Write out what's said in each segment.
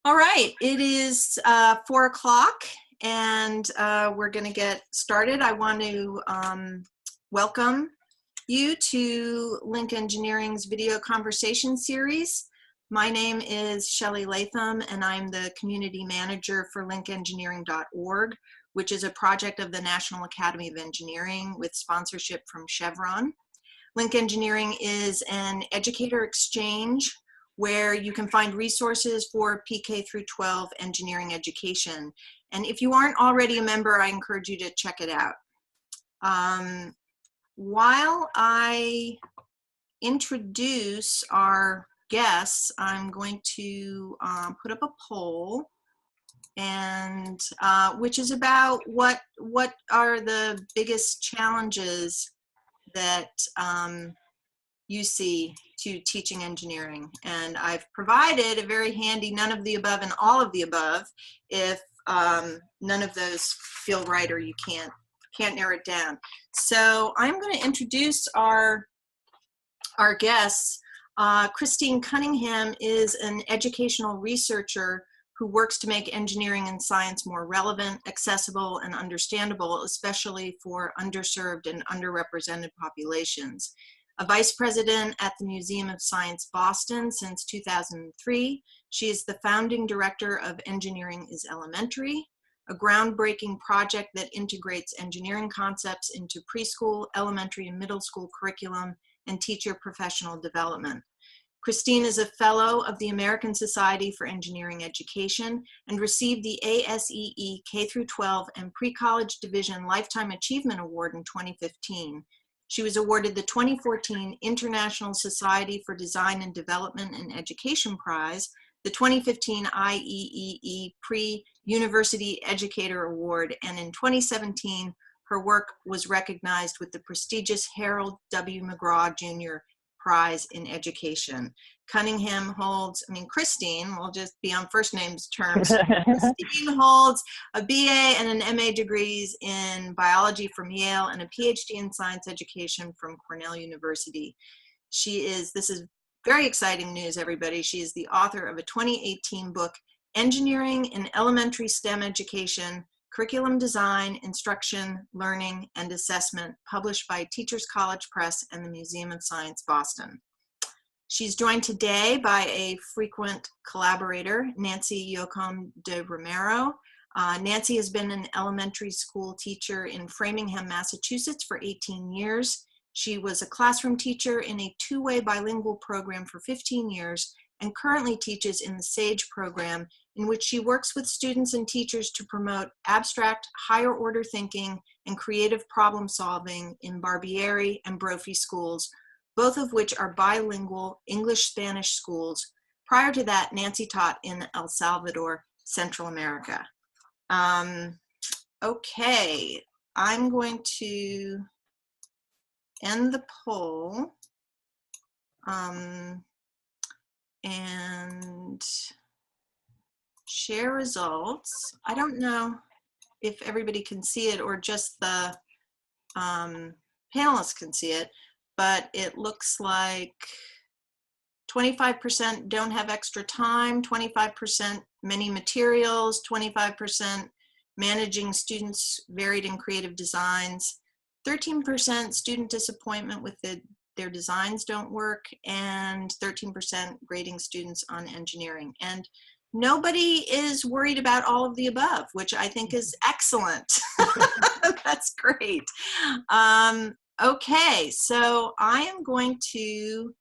All right, it is 4 o'clock and we're going to get started. I want to welcome you to Link Engineering's video conversation series. My name is Shelley Latham and I'm the community manager for LinkEngineering.org, which is a project of the National Academy of Engineering with sponsorship from Chevron. Link Engineering is an educator exchange where you can find resources for PK through 12 engineering education. And if you aren't already a member, I encourage you to check it out. While I introduce our guests, I'm going to put up a poll, and which is about what are the biggest challenges that you see to teaching engineering. And I've provided a very handy none of the above and all of the above if none of those feel right or you can't narrow it down. So I'm going to introduce our guests. Christine Cunningham is an educational researcher who works to make engineering and science more relevant, accessible, and understandable, especially for underserved and underrepresented populations. A vice president at the Museum of Science Boston since 2003, she is the founding director of Engineering is Elementary, a groundbreaking project that integrates engineering concepts into preschool, elementary, and middle school curriculum and teacher professional development. Christine is a fellow of the American Society for Engineering Education and received the ASEE K-12 and Pre-College Division Lifetime Achievement Award in 2015. She was awarded the 2014 International Society for Design and Development and Education Prize, the 2015 IEEE Pre-University Educator Award, and in 2017, her work was recognized with the prestigious Harold W. McGraw Jr. Prize in Education. Cunningham holds, Christine, we'll just be on first names terms. Christine holds a BA and an MA degrees in biology from Yale and a PhD in science education from Cornell University. This is very exciting news, everybody. She is the author of a 2018 book, Engineering in Elementary STEM Education, Curriculum Design, Instruction, Learning, and Assessment, published by Teachers College Press and the Museum of Science, Boston. She's joined today by a frequent collaborator, Nancy Yocom de Romero. Nancy has been an elementary school teacher in Framingham, Massachusetts for 18 years. She was a classroom teacher in a two-way bilingual program for 15 years and currently teaches in the SAGE program, in which she works with students and teachers to promote abstract, higher order thinking and creative problem solving in Barbieri and Brophy schools, both of which are bilingual English-Spanish schools. Prior to that, Nancy taught in El Salvador, Central America. Okay, I'm going to end the poll and share results. I don't know if everybody can see it or just the panelists can see it, but it looks like 25% don't have extra time, 25% many materials, 25% managing students varied and creative designs, 13% student disappointment with their designs don't work, and 13% grading students on engineering. And nobody is worried about all of the above, which I think is excellent. That's great. Okay, so I am going to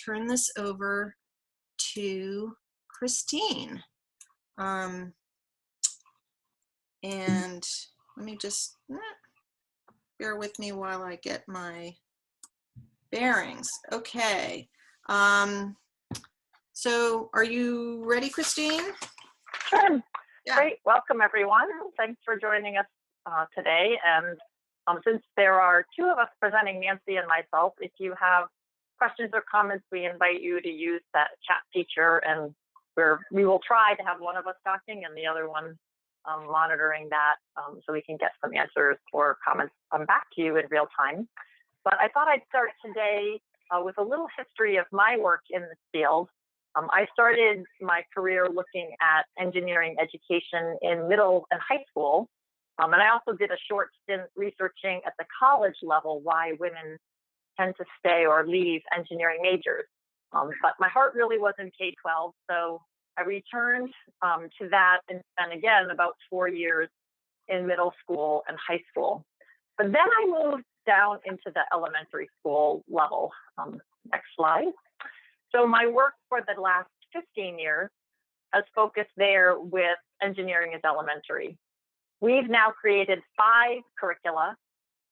turn this over to Christine. And let me just bear with me while I get my bearings. Okay. So are you ready, Christine? Sure. Yeah. Great. Welcome, everyone. Thanks for joining us today. And since there are two of us presenting, Nancy and myself, if you have questions or comments, we invite you to use that chat feature, and we will try to have one of us talking and the other one monitoring that so we can get some answers or comments back to you in real time. But I thought I'd start today with a little history of my work in this field I started my career looking at engineering education in middle and high school. And I also did a short stint researching at the college level why women tend to stay or leave engineering majors. But my heart really was in K-12, so I returned to that and spent again about 4 years in middle school and high school. But then I moved down into the elementary school level. Next slide. So my work for the last 15 years has focused there with engineering as elementary. We've now created 5 curricula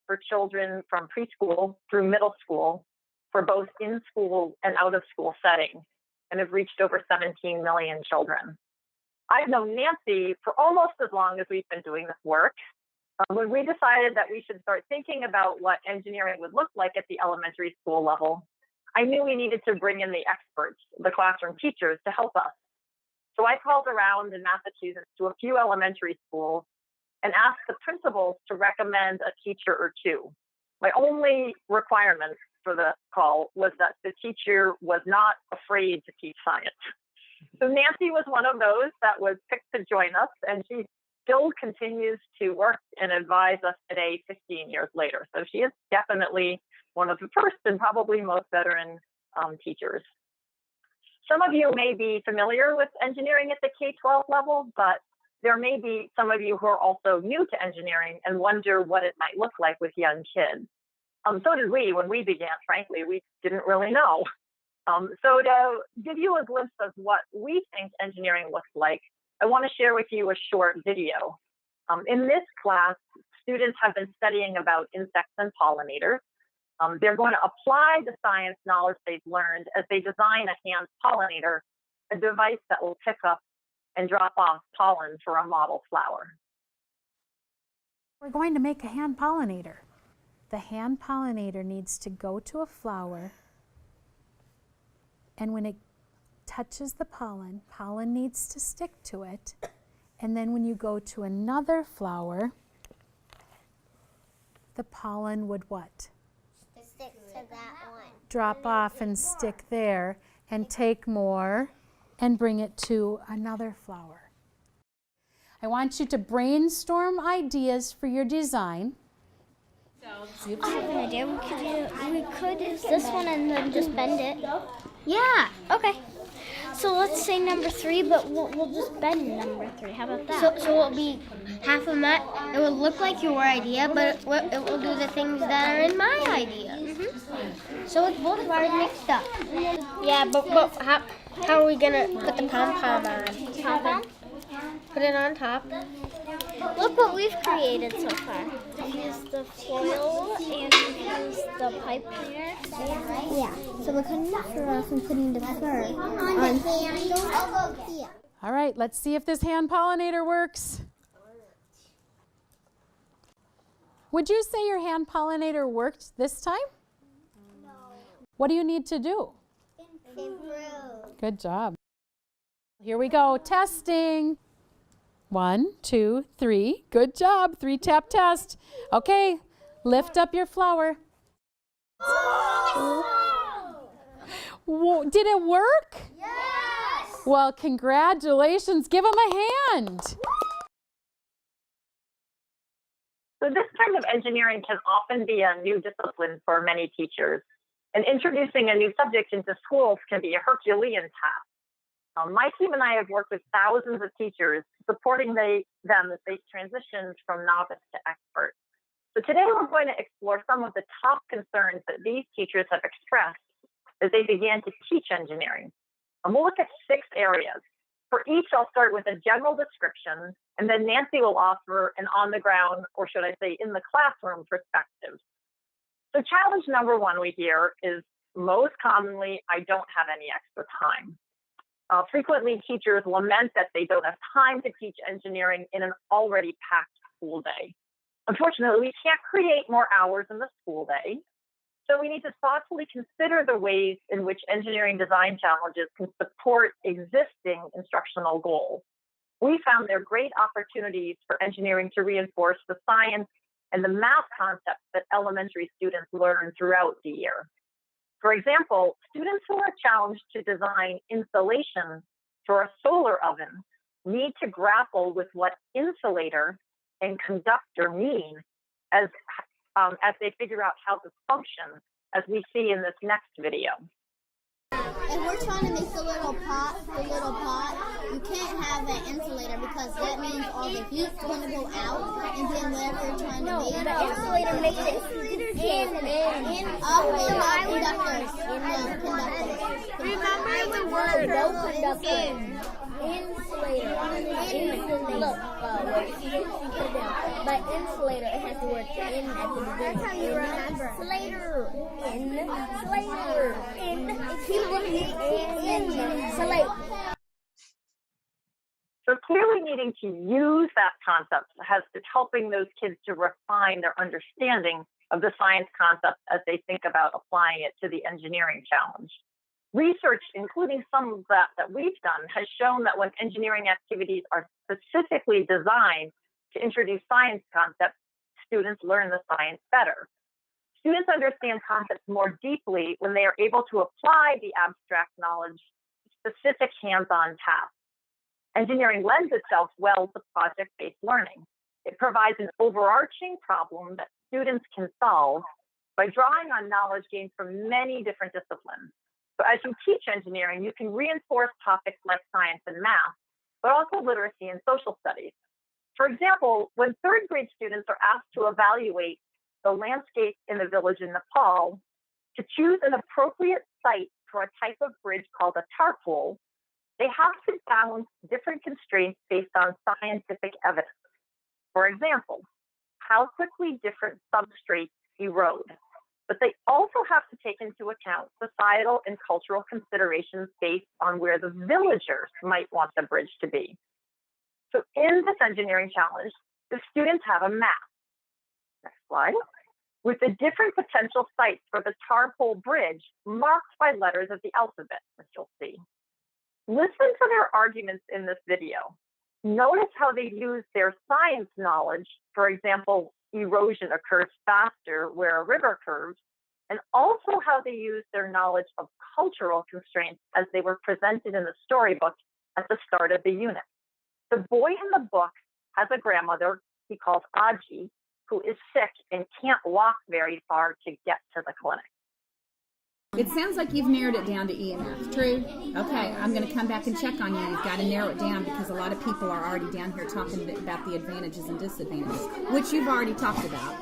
for children from preschool through middle school for both in-school and out-of-school settings, and have reached over 17 million children. I've known Nancy for almost as long as we've been doing this work. When we decided that we should start thinking about what engineering would look like at the elementary school level, I knew we needed to bring in the experts, the classroom teachers, to help us. So I called around in Massachusetts to a few elementary schools and asked the principals to recommend a teacher or two. My only requirement for the call was that the teacher was not afraid to teach science. So Nancy was one of those that was picked to join us, and she still continues to work and advise us today, 15 years later. So she is definitely one of the first and probably most veteran teachers. Some of you may be familiar with engineering at the K-12 level, but there may be some of you who are also new to engineering and wonder what it might look like with young kids. So did we when we began, frankly, we didn't really know. So to give you a glimpse of what we think engineering looks like, I want to share with you a short video. In this class, students have been studying about insects and pollinators. They're going to apply the science knowledge they've learned as they design a hand pollinator, a device that will pick up and drop off pollen for a model flower. We're going to make a hand pollinator. The hand pollinator needs to go to a flower, and when it touches the pollen, pollen needs to stick to it. And then when you go to another flower, the pollen would what? Stick to that one. Drop off and stick there, and take more and bring it to another flower. I want you to brainstorm ideas for your design. I have an idea. We could use this one and then just bend it. Yeah. Okay. So let's say number 3, but we'll just bend number 3. How about that? So it'll be half of my. It will look like your idea, but it will do the things that are in my idea. Mm-hmm. So it's both of ours mixed up. Yeah, but how are we gonna put the pom-pom on? Pom-pom? Put it on top. Look what we've created so far. We've used the foil and we've used the pipe cleaner. Yeah, so we're cutting the fur off and putting the fur on the handle. All right, let's see if this hand pollinator works. Would you say your hand pollinator worked this time? No. What do you need to do? Improve. Good job. Here we go, testing. 1, 2, 3. Good job. 3-tap test. Okay, lift up your flower. Whoa, did it work? Yes! Well, congratulations. Give them a hand. So this kind of engineering can often be a new discipline for many teachers, and introducing a new subject into schools can be a Herculean task. My team and I have worked with thousands of teachers, supporting them as they transition from novice to expert. So today we're going to explore some of the top concerns that these teachers have expressed as they began to teach engineering. And we'll look at 6 areas. For each, I'll start with a general description, and then Nancy will offer an on-the-ground, or should I say in the classroom, perspective. So challenge number 1 we hear is most commonly, I don't have any extra time. Frequently, teachers lament that they don't have time to teach engineering in an already packed school day. Unfortunately, we can't create more hours in the school day, so we need to thoughtfully consider the ways in which engineering design challenges can support existing instructional goals. We found there great opportunities for engineering to reinforce the science and the math concepts that elementary students learn throughout the year. For example, students who are challenged to design insulation for a solar oven need to grapple with what insulator and conductor mean as they figure out how to function, as we see in this next video. If we're trying to make the little pot, you can't have an insulator because that means all the heat's going to go out, and then whatever you're trying to make. The insulator makes it in conductor. Remember the word in. Insulator. Look, but insulator, it has the word in at the beginning. That's how you remember. Insulate. So clearly needing to use that concept is helping those kids to refine their understanding of the science concept as they think about applying it to the engineering challenge. Research, including some of that we've done, has shown that when engineering activities are specifically designed to introduce science concepts, students learn the science better. Students understand concepts more deeply when they are able to apply the abstract knowledge to specific hands-on tasks. Engineering lends itself well to project-based learning. It provides an overarching problem that students can solve by drawing on knowledge gained from many different disciplines. So as you teach engineering, you can reinforce topics like science and math, but also literacy and social studies. For example, when third grade students are asked to evaluate the landscape in the village in Nepal, to choose an appropriate site for a type of bridge called a tarpole, they have to balance different constraints based on scientific evidence. For example, how quickly different substrates erode. But they also have to take into account societal and cultural considerations based on where the villagers might want the bridge to be. So in this engineering challenge, the students have a map. Next slide. With the different potential sites for the tarpole bridge marked by letters of the alphabet, as you'll see. Listen to their arguments in this video. Notice how they use their science knowledge, for example, erosion occurs faster where a river curves, and also how they use their knowledge of cultural constraints as they were presented in the storybook at the start of the unit. The boy in the book has a grandmother he calls Aji, who is sick and can't walk very far to get to the clinic. It sounds like you've narrowed it down to E and F. True? Okay, I'm going to come back and check on you. You've got to narrow it down because a lot of people are already down here talking about the advantages and disadvantages, which you've already talked about,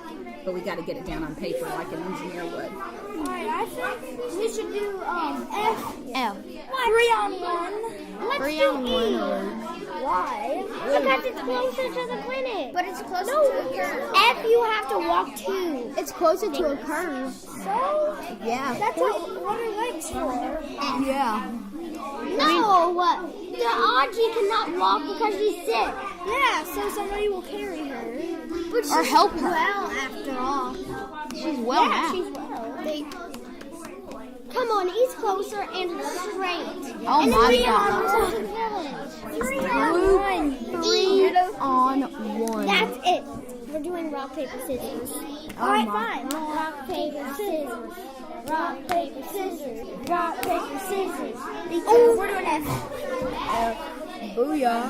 but we got to get it down on paper like an engineer would. All right, I think we should do F. 3 on 1. Let's 3 on 1. Why? Because it's closer to the clinic. But it's closer to a curve. F, you have to walk 2. It's closer to a curve. So? Yeah. That's what are legs for? Yeah. No, the Audrey cannot walk because she's sick. Yeah, so somebody will carry her. But or help her. Well, after all. She's well now. She's well. Come on, he's closer and straight. Oh and my God. 3 on 1. That's it. We're doing rock, paper, scissors. Alright, fine. Rock, paper, scissors. Rock, paper, scissors. Rock, paper, scissors. Oh, we're doing F. Booyah.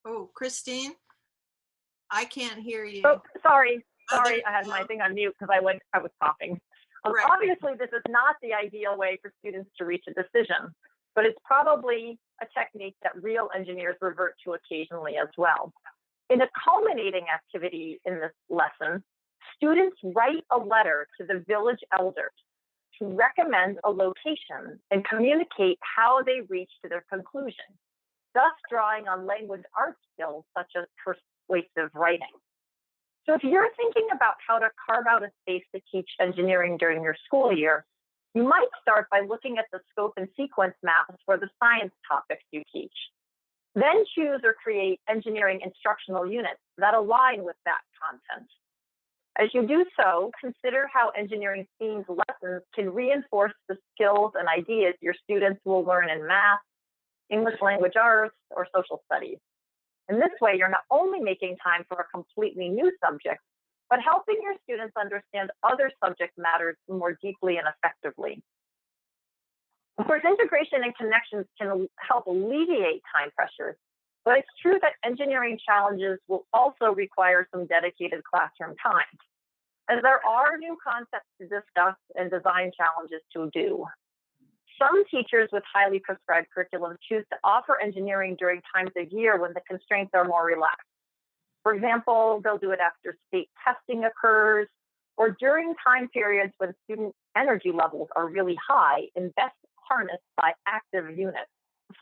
Oh, Christine, I can't hear you. Oh, sorry, I had my thing on mute because I was coughing. Right. Obviously, this is not the ideal way for students to reach a decision, but it's probably a technique that real engineers revert to occasionally as well. In a culminating activity in this lesson, students write a letter to the village elders to recommend a location and communicate how they reached their conclusion, thus drawing on language arts skills such as persuasive writing. So if you're thinking about how to carve out a space to teach engineering during your school year, you might start by looking at the scope and sequence maps for the science topics you teach. Then choose or create engineering instructional units that align with that content. As you do so, consider how engineering themed lessons can reinforce the skills and ideas your students will learn in math, English language arts, or social studies. In this way, you're not only making time for a completely new subject, but helping your students understand other subject matters more deeply and effectively. Of course, integration and connections can help alleviate time pressures, but it's true that engineering challenges will also require some dedicated classroom time, as there are new concepts to discuss and design challenges to do. Some teachers with highly prescribed curriculum choose to offer engineering during times of year when the constraints are more relaxed. For example, they'll do it after state testing occurs, or during time periods when student energy levels are really high and best harnessed by active units,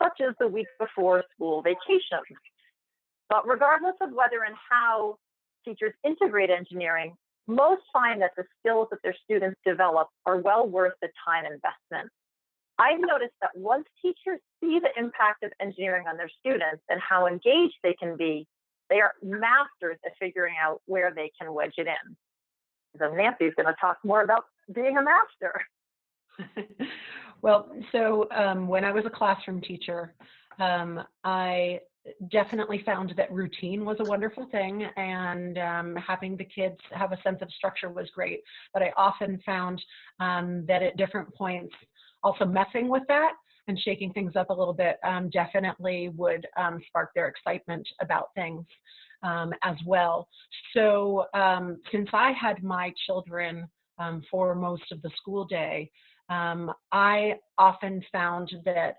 such as the week before school vacation. But regardless of whether and how teachers integrate engineering, most find that the skills that their students develop are well worth the time investment. I've noticed that once teachers see the impact of engineering on their students and how engaged they can be, they are masters at figuring out where they can wedge it in. So Nancy's going to talk more about being a master. Well, so when I was a classroom teacher, I definitely found that routine was a wonderful thing, and having the kids have a sense of structure was great. But I often found that at different points, also messing with that and shaking things up a little bit definitely would spark their excitement about things as well. So since I had my children for most of the school day, I often found that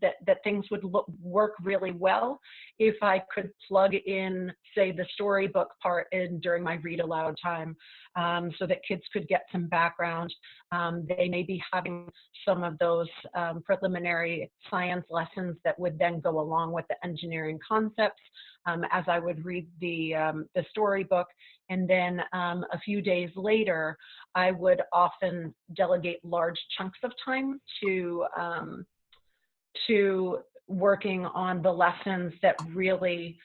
that things would work really well if I could plug in, say, the storybook part in during my read aloud time, so that kids could get some background. They may be having some of those preliminary science lessons that would then go along with the engineering concepts as I would read the storybook. And then a few days later, I would often delegate large chunks of time to working on the lessons that really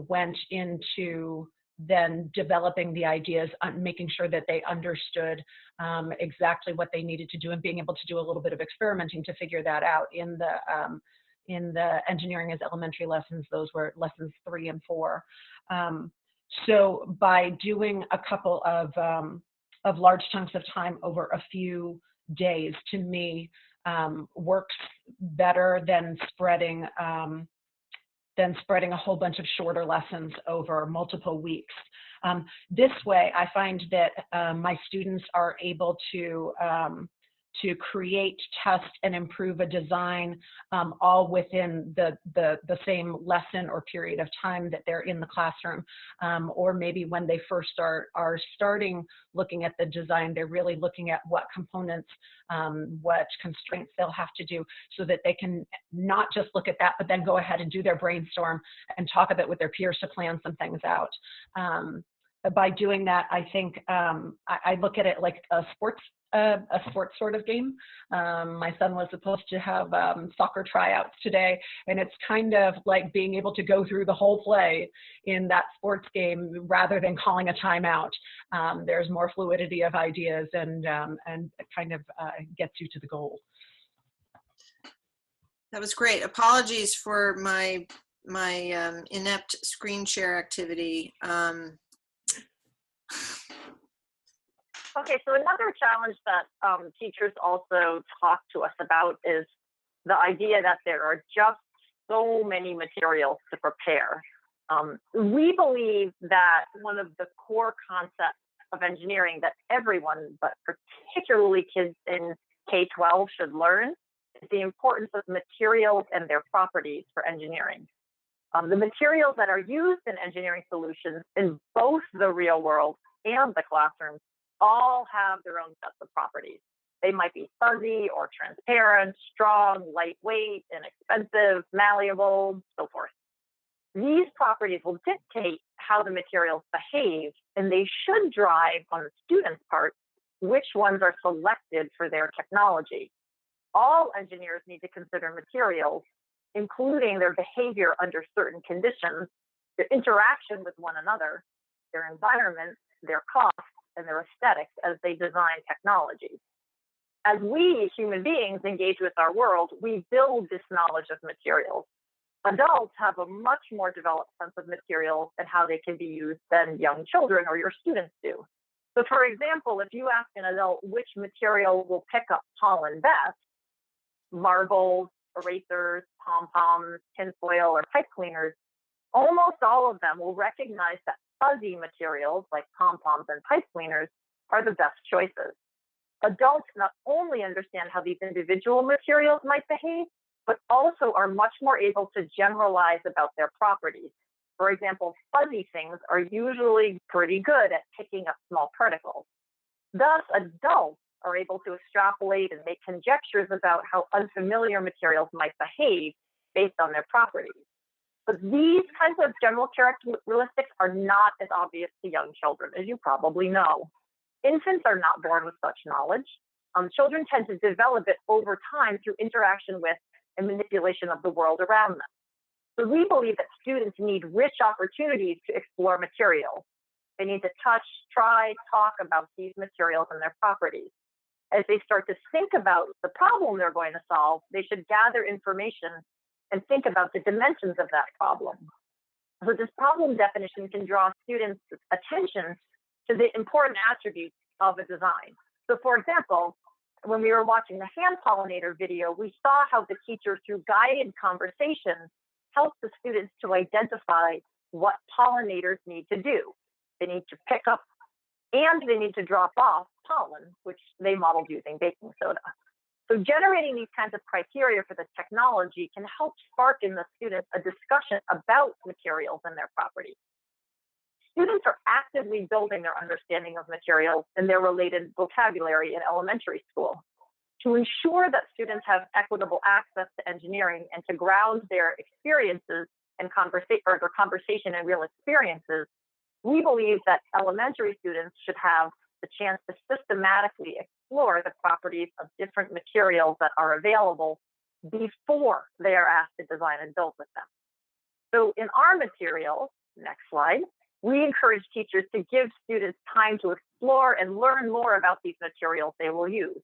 went into then developing the ideas, making sure that they understood exactly what they needed to do, and being able to do a little bit of experimenting to figure that out. In the engineering as elementary lessons, those were lessons 3 and 4. So by doing a couple of large chunks of time over a few days, to me, works better than spreading a whole bunch of shorter lessons over multiple weeks. This way, I find that my students are able to create, test, and improve a design all within the same lesson or period of time that they're in the classroom. Or maybe when they first are starting looking at the design, they're really looking at what components, what constraints they'll have to do, so that they can not just look at that, but then go ahead and do their brainstorm and talk a bit with their peers to plan some things out. By doing that, I think I look at it like a sports sort of game. My son was supposed to have soccer tryouts today, and it's kind of like being able to go through the whole play in that sports game rather than calling a timeout. There's more fluidity of ideas, and it kind of gets you to the goal. That was great. Apologies for my inept screen share activity. Okay, so another challenge that teachers also talk to us about is the idea that there are just so many materials to prepare. We believe that one of the core concepts of engineering that everyone, but particularly kids in K-12, should learn is the importance of materials and their properties for engineering. The materials that are used in engineering solutions in both the real world and the classroom all have their own sets of properties. They might be fuzzy or transparent, strong, lightweight, inexpensive, malleable, so forth. These properties will dictate how the materials behave, and they should drive on the student's part which ones are selected for their technology. All engineers need to consider materials, including their behavior under certain conditions, their interaction with one another, their environment, their costs, and their aesthetics as they design technology. As we human beings engage with our world, we build this knowledge of materials. Adults have a much more developed sense of materials and how they can be used than young children or your students do. So for example, if you ask an adult which material will pick up pollen best, marbles, erasers, pom-poms, tinfoil, or pipe cleaners, almost all of them will recognize that fuzzy materials like pom-poms and pipe cleaners are the best choices. Adults not only understand how these individual materials might behave, but also are much more able to generalize about their properties. For example, fuzzy things are usually pretty good at picking up small particles. Thus, adults are able to extrapolate and make conjectures about how unfamiliar materials might behave based on their properties. But these kinds of general characteristics are not as obvious to young children, as you probably know. Infants are not born with such knowledge. Children tend to develop it over time through interaction with and manipulation of the world around them. So we believe that students need rich opportunities to explore materials. They need to touch, try, talk about these materials and their properties. As they start to think about the problem they're going to solve, they should gather information and think about the dimensions of that problem. So this problem definition can draw students' attention to the important attributes of a design. So for example, when we were watching the hand pollinator video, we saw how the teacher, through guided conversations, helped the students to identify what pollinators need to do. They need to pick up and they need to drop off pollen, which they modeled using baking soda. So generating these kinds of criteria for the technology can help spark in the students a discussion about materials and their properties. Students are actively building their understanding of materials and their related vocabulary in elementary school. To ensure that students have equitable access to engineering and to ground their experiences and their conversation in real experiences, we believe that elementary students should have the chance to systematically explore the properties of different materials that are available before they are asked to design and build with them. So in our materials, next slide, we encourage teachers to give students time to explore and learn more about these materials they will use.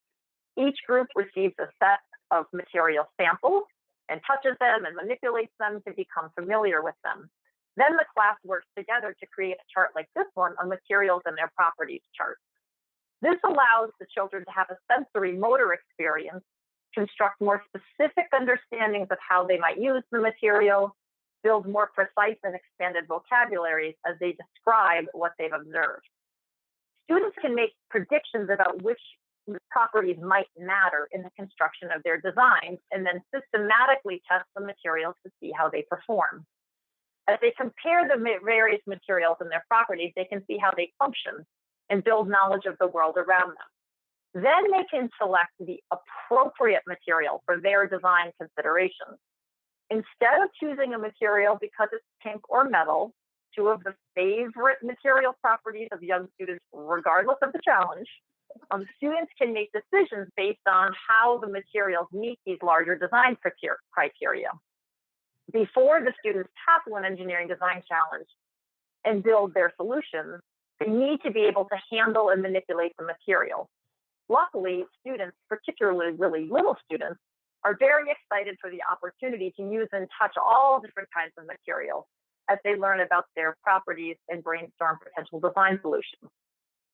Each group receives a set of material samples and touches them and manipulates them to become familiar with them. Then the class works together to create a chart like this one, a materials and their properties chart. This allows the children to have a sensory motor experience, construct more specific understandings of how they might use the material, build more precise and expanded vocabularies as they describe what they've observed. Students can make predictions about which properties might matter in the construction of their designs and then systematically test the materials to see how they perform. As they compare the various materials and their properties, they can see how they function and build knowledge of the world around them. Then they can select the appropriate material for their design considerations. Instead of choosing a material because it's pink or metal, two of the favorite material properties of young students, regardless of the challenge, students can make decisions based on how the materials meet these larger design criteria. Before the students tackle an engineering design challenge and build their solutions, they need to be able to handle and manipulate the material. Luckily, students, particularly really little students, are very excited for the opportunity to use and touch all different kinds of materials as they learn about their properties and brainstorm potential design solutions.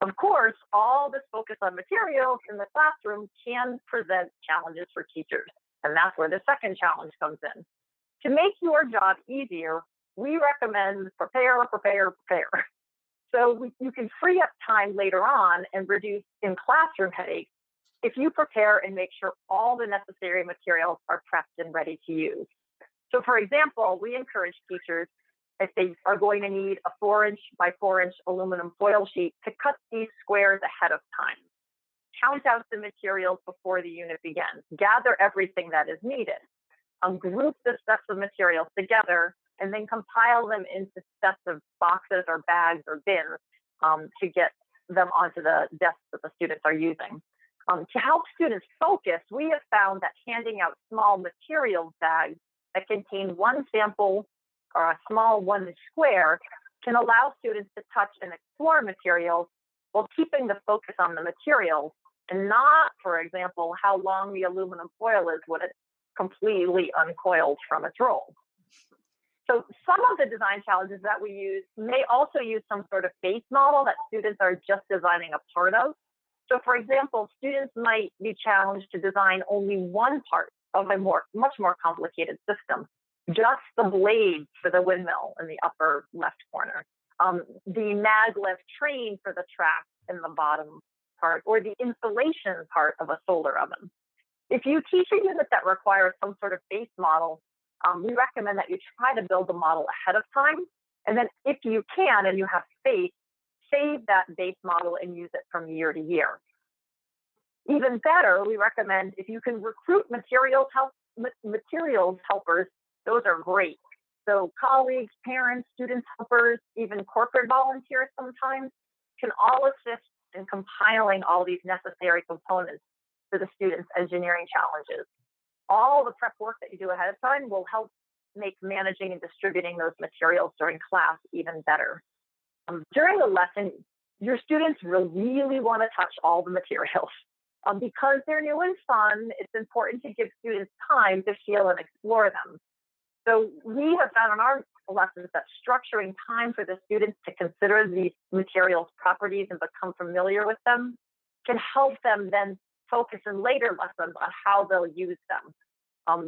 Of course, all this focus on materials in the classroom can present challenges for teachers, and that's where the second challenge comes in. To make your job easier, we recommend prepare. So you can free up time later on and reduce in-classroom headaches if you prepare and make sure all the necessary materials are prepped and ready to use. So for example, we encourage teachers, if they are going to need a 4-inch by 4-inch aluminum foil sheet, to cut these squares ahead of time. Count out the materials before the unit begins. Gather everything that is needed. Group the sets of materials together and then compile them into sets of boxes or bags or bins to get them onto the desks that the students are using. To help students focus, we have found that handing out small materials bags that contain one sample or a small 1-inch square can allow students to touch and explore materials while keeping the focus on the materials and not, for example, how long the aluminum foil is when it's completely uncoiled from its roll. So some of the design challenges that we use may also use some sort of base model that students are just designing a part of. So for example, students might be challenged to design only one part of a much more complicated system, just the blades for the windmill in the upper left corner, the maglev train for the track in the bottom part, or the insulation part of a solar oven. If you teach a unit that requires some sort of base model, we recommend that you try to build the model ahead of time. And then if you can and you have space, save that base model and use it from year to year. Even better, we recommend if you can recruit materials helpers, those are great. So colleagues, parents, students helpers, even corporate volunteers sometimes can all assist in compiling all these necessary components for the students' engineering challenges. All the prep work that you do ahead of time will help make managing and distributing those materials during class even better. During the lesson, your students really want to touch all the materials. Because they're new and fun, it's important to give students time to feel and explore them. So we have found in our lessons that structuring time for the students to consider these materials' properties and become familiar with them can help them then focus in later lessons on how they'll use them.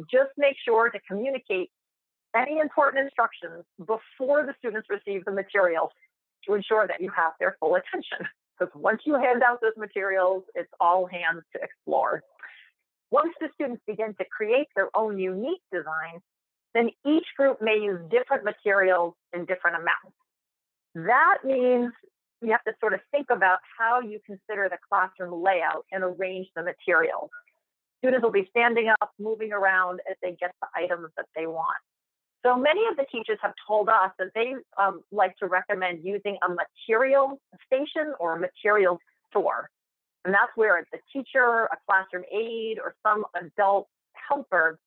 Just make sure to communicate any important instructions before the students receive the materials to ensure that you have their full attention. Because once you hand out those materials, it's all hands to explore. Once the students begin to create their own unique design, then each group may use different materials in different amounts. That means you have to sort of think about how you consider the classroom layout and arrange the materials. Students will be standing up, moving around as they get the items that they want. So many of the teachers have told us that they like to recommend using a material station or a material store. And that's where the teacher, a classroom aide, or some adult helper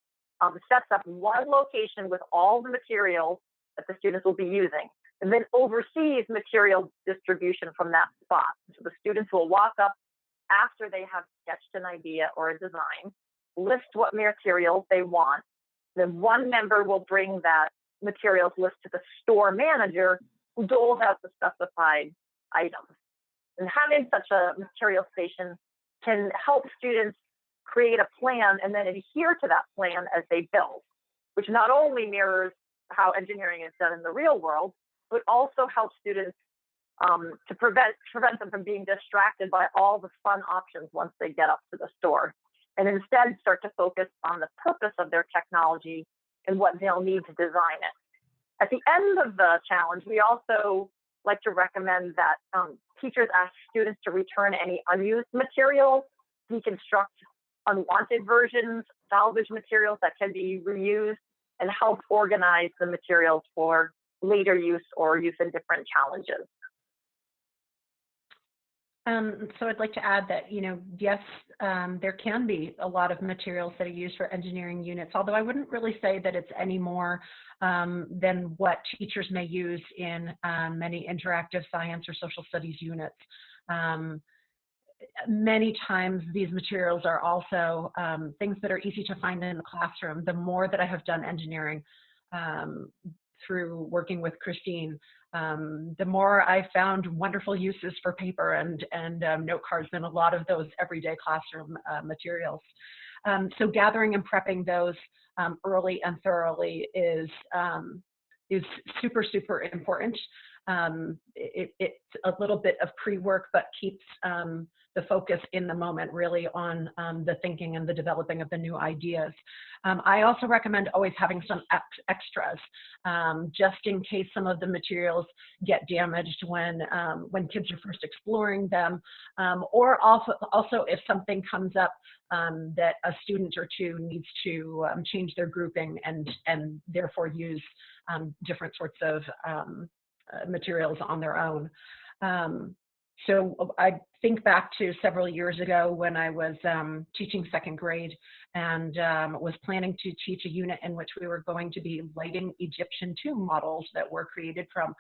sets up one location with all the materials that the students will be using, and then oversees material distribution from that spot. So the students will walk up after they have sketched an idea or a design, list what materials they want. Then one member will bring that materials list to the store manager, who doles out the specified items. And having such a material station can help students create a plan and then adhere to that plan as they build, which not only mirrors how engineering is done in the real world, but also helps students to prevent them from being distracted by all the fun options once they get up to the store, and instead start to focus on the purpose of their technology and what they'll need to design it. At the end of the challenge, we also like to recommend that teachers ask students to return any unused materials, deconstruct unwanted versions, salvage materials that can be reused, and help organize the materials for later use or use in different challenges. So I'd like to add that, yes, there can be a lot of materials that are used for engineering units, although I wouldn't really say that it's any more than what teachers may use in many interactive science or social studies units. Many times these materials are also things that are easy to find in the classroom. The more that I have done engineering through working with Christine, the more I found wonderful uses for paper and note cards and a lot of those everyday classroom materials. So gathering and prepping those early and thoroughly is super, super important. It's a little bit of pre-work, but keeps the focus in the moment really on the thinking and the developing of the new ideas. I also recommend always having some extras, just in case some of the materials get damaged when kids are first exploring them, or also if something comes up that a student or two needs to change their grouping and therefore use different sorts of materials on their own. So I think back to several years ago when I was teaching second grade and was planning to teach a unit in which we were going to be lighting Egyptian tomb models that were created from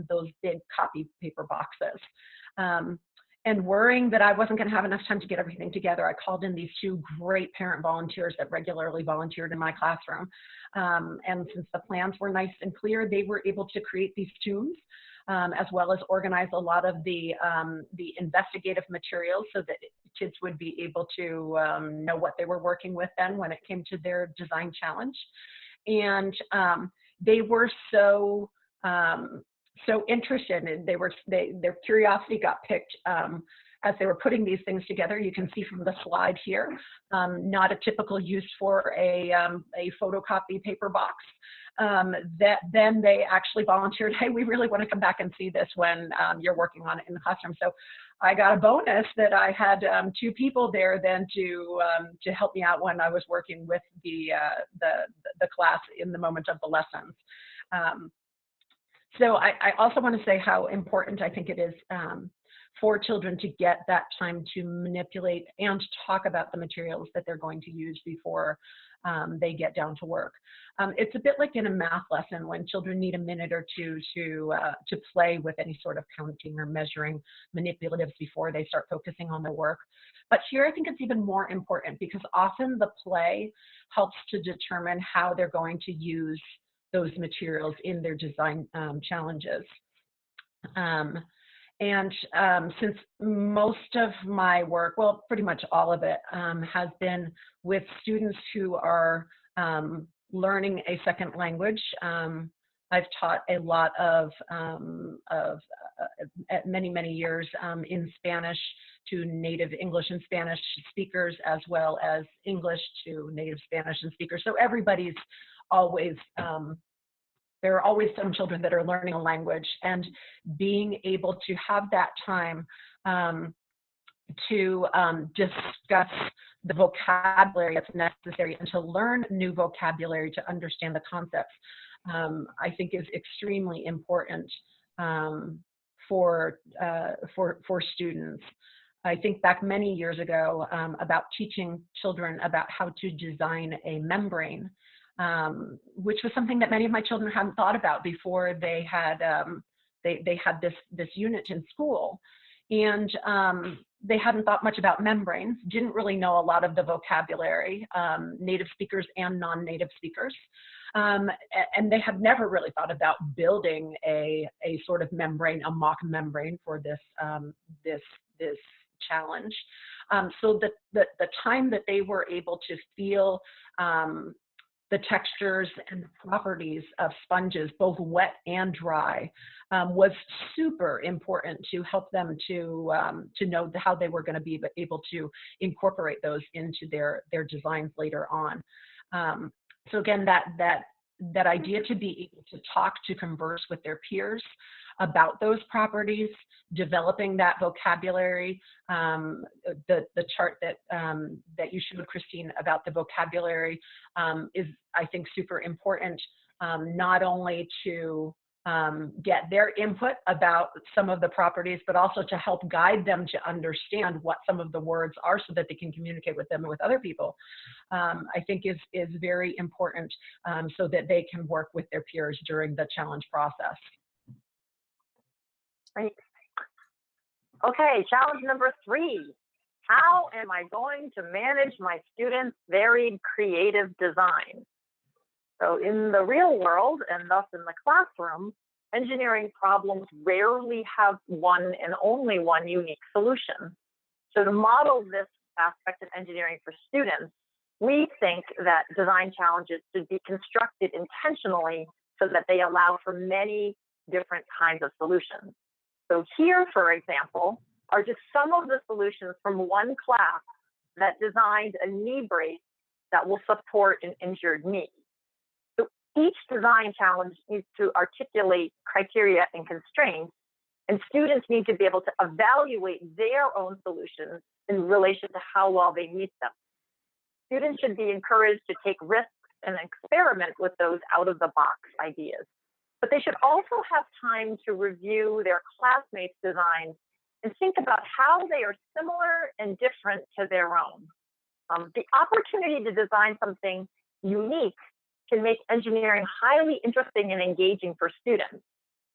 those big copy paper boxes. And worrying that I wasn't going to have enough time to get everything together, I called in these two great parent volunteers that regularly volunteered in my classroom. And since the plans were nice and clear, they were able to create these tombs, as well as organize a lot of the investigative materials so that kids would be able to know what they were working with then when it came to their design challenge. And they were so interested, and their curiosity got picked as they were putting these things together. You can see from the slide here, not a typical use for a photocopy paper box. That then they actually volunteered, hey, we really want to come back and see this when you're working on it in the classroom. So I got a bonus that I had two people there then to help me out when I was working with the class in the moment of the lessons. So I also want to say how important I think it is for children to get that time to manipulate and talk about the materials that they're going to use before they get down to work. It's a bit like in a math lesson when children need a minute or two to play with any sort of counting or measuring manipulatives before they start focusing on their work. But here I think it's even more important because often the play helps to determine how they're going to use those materials in their design challenges. Since most of my work, well, pretty much all of it, has been with students who are learning a second language, I've taught a lot of many years in Spanish to native English and Spanish speakers, as well as English to native Spanish and speakers. So everybody's always, there are always some children that are learning a language, and being able to have that time to discuss the vocabulary that's necessary and to learn new vocabulary to understand the concepts, I think is extremely important for students. I think back many years ago about teaching children about how to design a membrane, which was something that many of my children hadn't thought about before they had this unit in school. And they hadn't thought much about membranes, didn't really know a lot of the vocabulary, native speakers and non-native speakers. And they had never really thought about building a sort of membrane, a mock membrane for this challenge. So the time that they were able to feel the textures and the properties of sponges, both wet and dry, was super important to help them to know how they were going to be able to incorporate those into their designs later on. So again, that idea to be able to talk, to converse with their peers about those properties, developing that vocabulary, the chart that you showed, Christine, about the vocabulary is, I think, super important, not only to get their input about some of the properties, but also to help guide them to understand what some of the words are so that they can communicate with them and with other people, I think is very important, so that they can work with their peers during the challenge process. Great. Okay, challenge number 3. How am I going to manage my students' varied creative design? So in the real world, and thus in the classroom, engineering problems rarely have one and only one unique solution. So to model this aspect of engineering for students, we think that design challenges should be constructed intentionally so that they allow for many different kinds of solutions. So here, for example, are just some of the solutions from one class that designed a knee brace that will support an injured knee. So each design challenge needs to articulate criteria and constraints, and students need to be able to evaluate their own solutions in relation to how well they meet them. Students should be encouraged to take risks and experiment with those out-of-the-box ideas. But they should also have time to review their classmates' designs and think about how they are similar and different to their own. The opportunity to design something unique can make engineering highly interesting and engaging for students.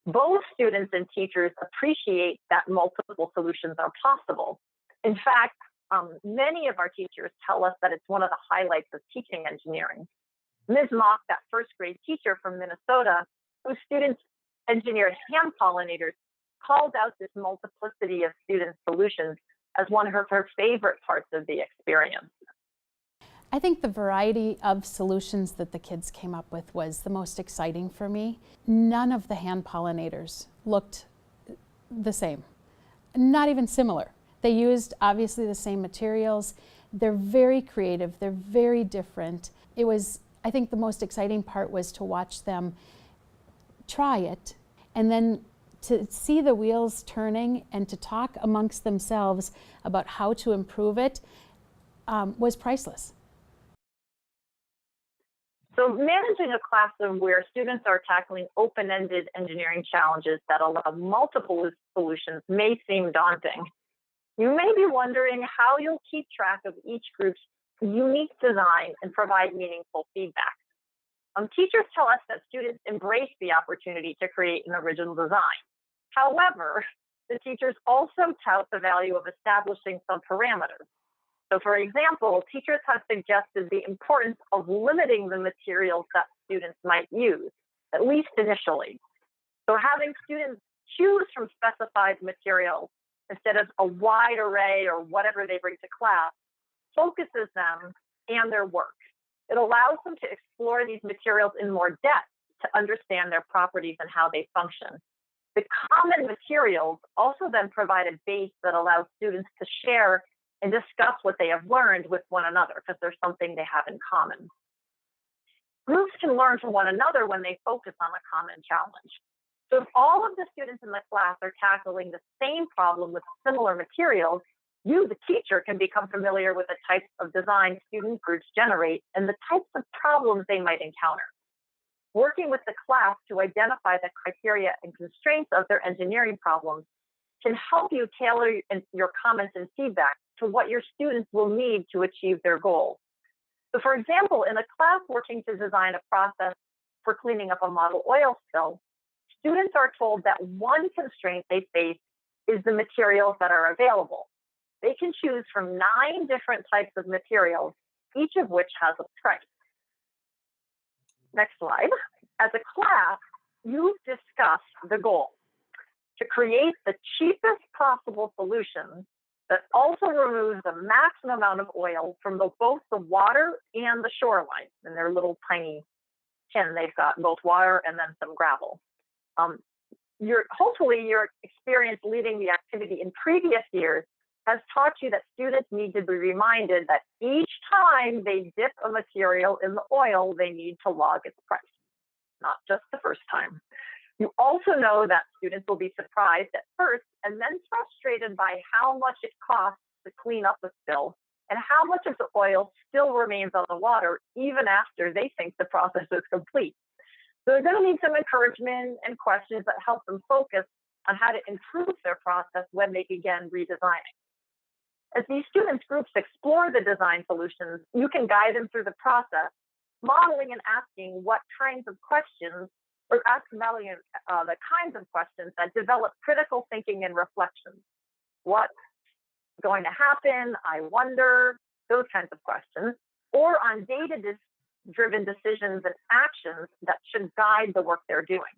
Both students and teachers appreciate that multiple solutions are possible. In fact, many of our teachers tell us that it's one of the highlights of teaching engineering. Ms. Mock, that first grade teacher from Minnesota, whose students engineered hand pollinators, called out this multiplicity of student solutions as one of her favorite parts of the experience. I think the variety of solutions that the kids came up with was the most exciting for me. None of the hand pollinators looked the same, not even similar. They used obviously the same materials. They're very creative, they're very different. It was, I think the most exciting part was to watch them try it and then to see the wheels turning and to talk amongst themselves about how to improve it was priceless. So managing a classroom where students are tackling open-ended engineering challenges that allow multiple solutions may seem daunting. You may be wondering how you'll keep track of each group's unique design and provide meaningful feedback. Teachers tell us that students embrace the opportunity to create an original design. However, the teachers also tout the value of establishing some parameters. So for example, teachers have suggested the importance of limiting the materials that students might use, at least initially. So having students choose from specified materials instead of a wide array or whatever they bring to class focuses them and their work. It allows them to explore these materials in more depth to understand their properties and how they function. The common materials also then provide a base that allows students to share and discuss what they have learned with one another because there's something they have in common. Groups can learn from one another when they focus on a common challenge. So if all of the students in the class are tackling the same problem with similar materials, you, the teacher, can become familiar with the types of design student groups generate and the types of problems they might encounter. Working with the class to identify the criteria and constraints of their engineering problems can help you tailor your comments and feedback to what your students will need to achieve their goals. So for example, in a class working to design a process for cleaning up a model oil spill, students are told that one constraint they face is the materials that are available. They can choose from 9 different types of materials, each of which has a price. Next slide. As a class, you've discussed the goal to create the cheapest possible solution that also removes the maximum amount of oil from both the water and the shoreline. In their little tiny tin, they've got both water and then some gravel. Hopefully your experience leading the activity in previous years has taught you that students need to be reminded that each time they dip a material in the oil, they need to log its price, not just the first time. You also know that students will be surprised at first and then frustrated by how much it costs to clean up a spill and how much of the oil still remains on the water even after they think the process is complete. So they're going to need some encouragement and questions that help them focus on how to improve their process when they begin redesigning. As these students groups explore the design solutions, you can guide them through the process, modeling and asking what kinds of questions, or asking the kinds of questions that develop critical thinking and reflection. What's going to happen? I wonder, those kinds of questions, or on data-driven decisions and actions that should guide the work they're doing.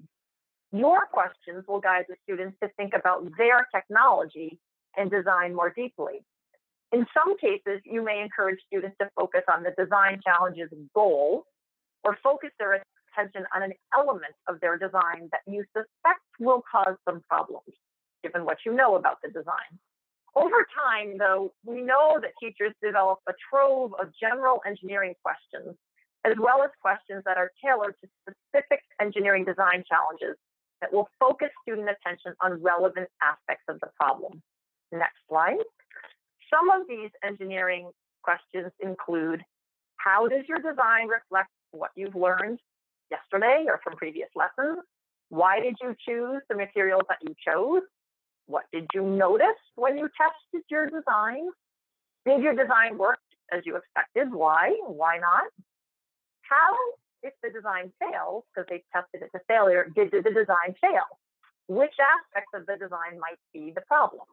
Your questions will guide the students to think about their technology and design more deeply. In some cases, you may encourage students to focus on the design challenge's goal or focus their attention on an element of their design that you suspect will cause some problems, given what you know about the design. Over time, though, we know that teachers develop a trove of general engineering questions, as well as questions that are tailored to specific engineering design challenges that will focus student attention on relevant aspects of the problem. Next slide. Some of these engineering questions include, how does your design reflect what you've learned yesterday or from previous lessons? Why did you choose the materials that you chose? What did you notice when you tested your design? Did your design work as you expected? Why? Why not? How, if the design fails, because they tested it to failure, did the design fail? Which aspects of the design might be the problem?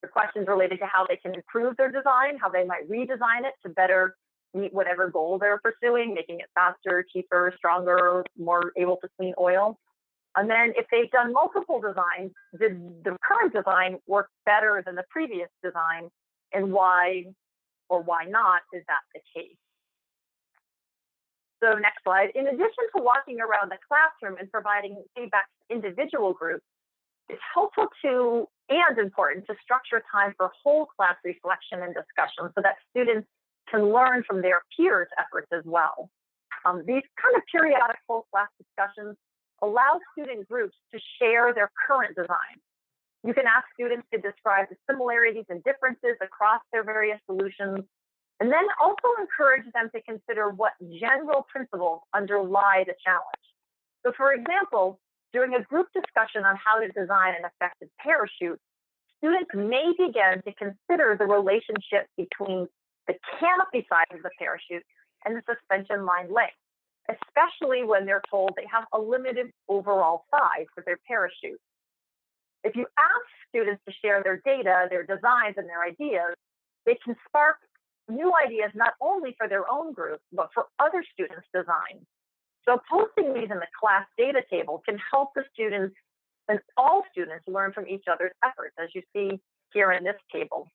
The questions related to how they can improve their design, how they might redesign it to better meet whatever goal they're pursuing, making it faster, cheaper, stronger, more able to clean oil. And then if they've done multiple designs, did the current design work better than the previous design? And why or why not is that the case? So next slide. In addition to walking around the classroom and providing feedback to individual groups, it's helpful to and important to structure time for whole class reflection and discussion so that students can learn from their peers' efforts as well. These kind of periodic whole class discussions allow student groups to share their current design. You can ask students to describe the similarities and differences across their various solutions, and then also encourage them to consider what general principles underlie the challenge. So for example, during a group discussion on how to design an effective parachute, students may begin to consider the relationship between the canopy size of the parachute and the suspension line length, especially when they're told they have a limited overall size for their parachute. If you ask students to share their data, their designs, and their ideas, they can spark new ideas not only for their own group, but for other students' designs. So posting these in the class data table can help the students and all students learn from each other's efforts, as you see here in this table.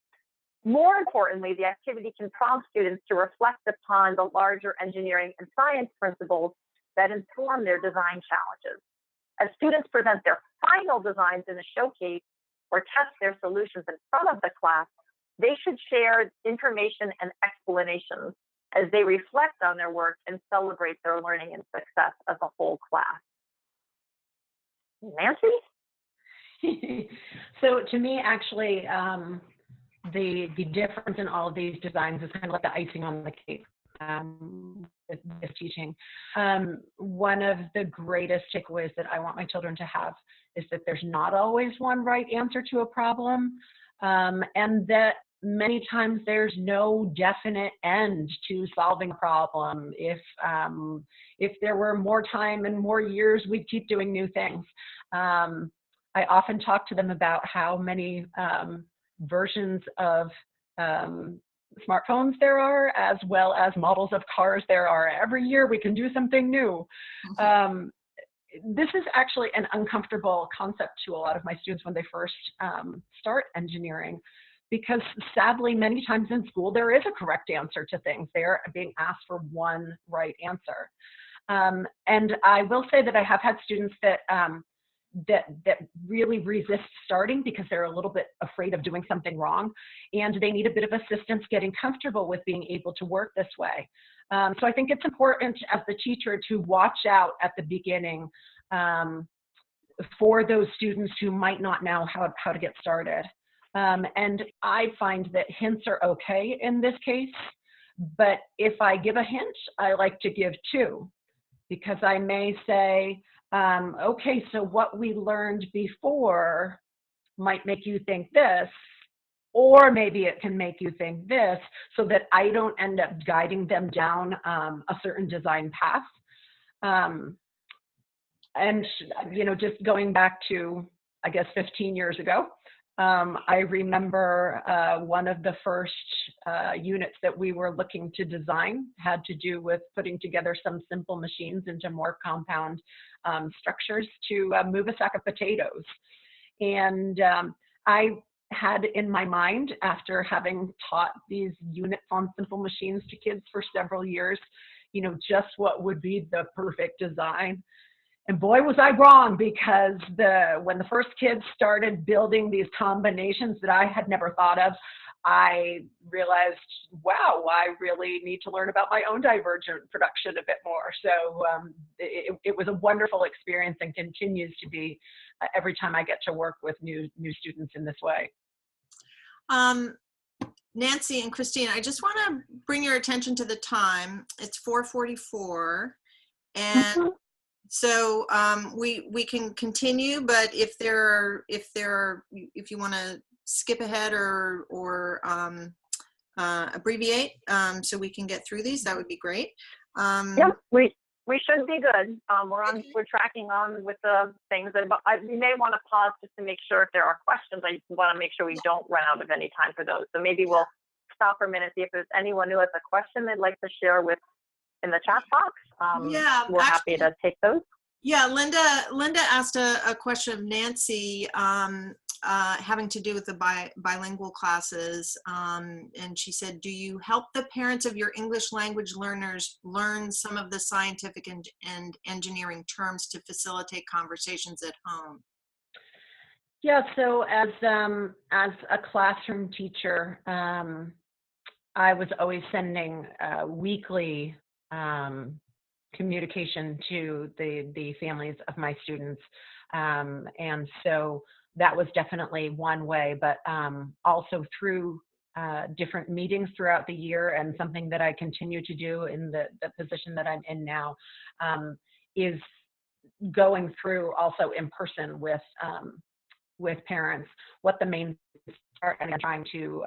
More importantly, the activity can prompt students to reflect upon the larger engineering and science principles that inform their design challenges. As students present their final designs in a showcase or test their solutions in front of the class, they should share information and explanations as they reflect on their work and celebrate their learning and success as a whole class. Nancy? So to me, actually, the difference in all of these designs is kind of like the icing on the cake. This teaching. One of the greatest takeaways that I want my children to have is that there's not always one right answer to a problem, and that many times there's no definite end to solving a problem. If there were more time and more years, we'd keep doing new things. I often talk to them about how many versions of smartphones there are, as well as models of cars there are. Every year we can do something new. This is actually an uncomfortable concept to a lot of my students when they first start engineering, because sadly, many times in school, there is a correct answer to things. They're being asked for one right answer. And I will say that I have had students that that really resist starting because they're a little bit afraid of doing something wrong, and they need a bit of assistance getting comfortable with being able to work this way. So I think it's important as the teacher to watch out at the beginning for those students who might not know how to get started. And I find that hints are okay in this case, but if I give a hint, I like to give two, because I may say, okay, so what we learned before might make you think this, or maybe it can make you think this, so that I don't end up guiding them down a certain design path. And, you know, just going back to, I guess, 15 years ago, I remember one of the first units that we were looking to design had to do with putting together some simple machines into more compound structures to move a sack of potatoes. And I had in my mind, after having taught these units on simple machines to kids for several years, you know, just what would be the perfect design. And boy, was I wrong, because when the first kids started building these combinations that I had never thought of, I realized, wow, I really need to learn about my own divergent production a bit more. So it was a wonderful experience, and continues to be every time I get to work with new students in this way. Nancy and Christine, I just want to bring your attention to the time. It's 4:44, and So we can continue, but if you want to skip ahead or abbreviate so we can get through these, that would be great. Yep, we should be good. We're tracking on with the things, and we may want to pause just to make sure if there are questions. I want to make sure we don't run out of any time for those. So maybe we'll stop for a minute, see if there's anyone who has a question they'd like to share in the chat box. Yeah, we're happy to take those. Yeah, Linda asked a question of Nancy having to do with the bilingual classes, and she said, do you help the parents of your English language learners learn some of the scientific and engineering terms to facilitate conversations at home? Yeah, so as a classroom teacher, I was always sending weekly communication to the families of my students, and so that was definitely one way, but also through different meetings throughout the year, and something that I continue to do in the position that I'm in now is going through also in person with parents what the main are, and trying to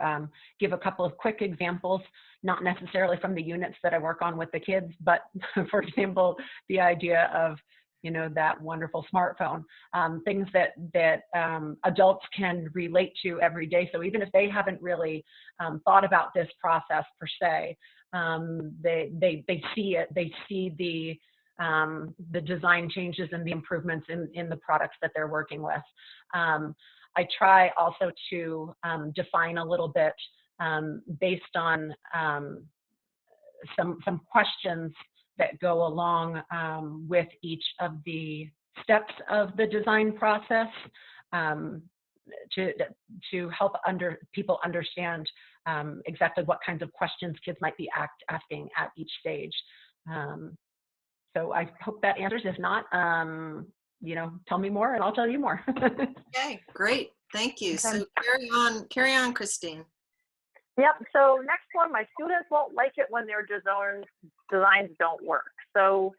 give a couple of quick examples, not necessarily from the units that I work on with the kids, but for example, the idea of, you know, that wonderful smartphone, things that adults can relate to every day. So even if they haven't really thought about this process per se, they see it, they see the design changes and the improvements in the products that they're working with. I try also to define a little bit based on some questions that go along with each of the steps of the design process to help people understand exactly what kinds of questions kids might be asking at each stage. So I hope that answers. If not, you know, tell me more and I'll tell you more. Okay, great. Thank you. Okay. So carry on, Christine. Yep. So next one, my students won't like it when their designs don't work. So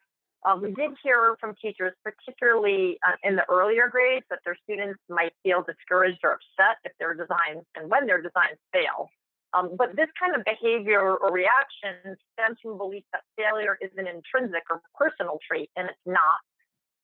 we did hear from teachers, particularly in the earlier grades, that their students might feel discouraged or upset if their designs and when their designs fail. But this kind of behavior or reaction stems from belief that failure is an intrinsic or personal trait, and it's not.